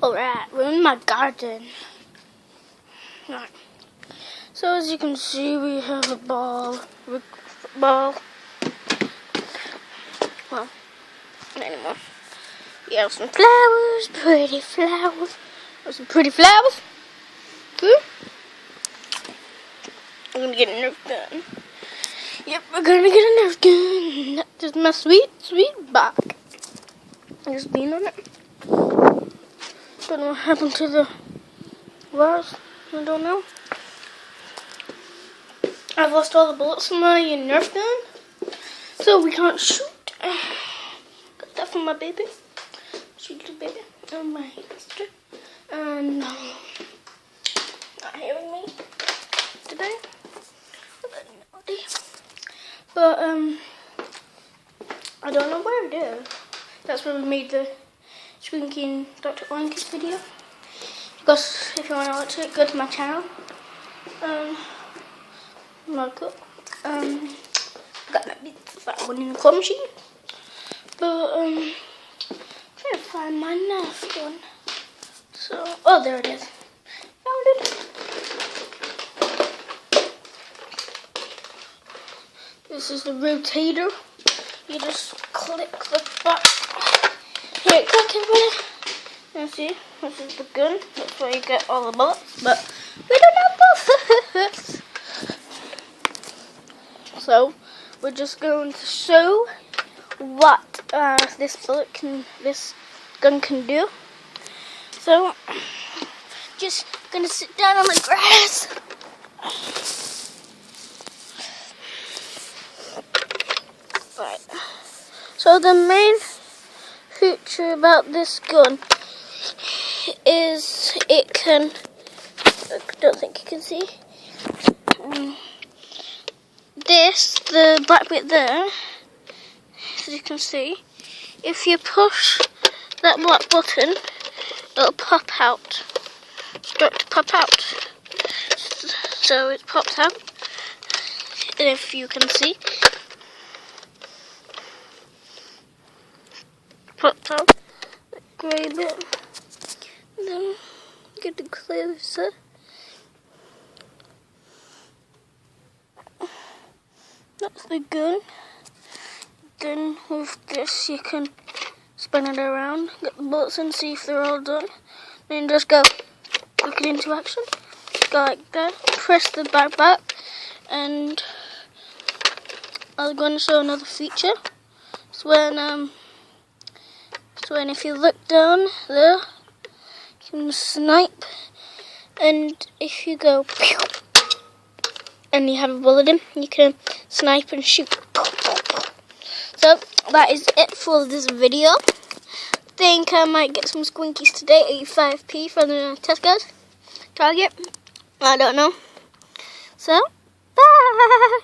Alright, we're in my garden. Right. So as you can see, we have a ball. Well, not anymore. We have some flowers, pretty flowers. Some pretty flowers. We're gonna get a Nerf gun. Yep, we're gonna get a Nerf gun. That is my sweet, sweet bag. There's bean on it. Don't know what happened to the wires. I don't know. I've lost all the bullets in my Nerf gun, so we can't shoot. Got that from my baby. Sweet little baby. And my sister. And not hearing me today. But I don't know where it is. That's where we made the Squinky Dr. Oinkies video. Because if you want to watch it, go to my channel. Mark up. Got that one in the claw machine. But trying to find my Nerf gun. So, oh, there it is. Found it. This is the rotator. You just click the button. Here, click it. And see, this is the gun. That's where you get all the bullets. But we don't have bullets. So we're just going to show what this gun can do. So just gonna sit down on the grass. Right. So the main feature about this gun is it can. I don't think you can see. The black bit there, as you can see, if you push that black button, it'll pop out. Start to pop out. So it pops out. And if you can see, pops out that grey bit. And then get it closer. That's the gun. Then with this you can spin it around, get the bullets in, see if they're all done. Then just go quick it into action. Go like that. Press the back, and I'm going to show another feature. It's when if you look down there, you can snipe, and if you go pew, and you have a bullet in, you can snipe and shoot. So that is it for this video. Think I might get some Squinkies today, 85p from the Tesco's, Target. I don't know. So, bye.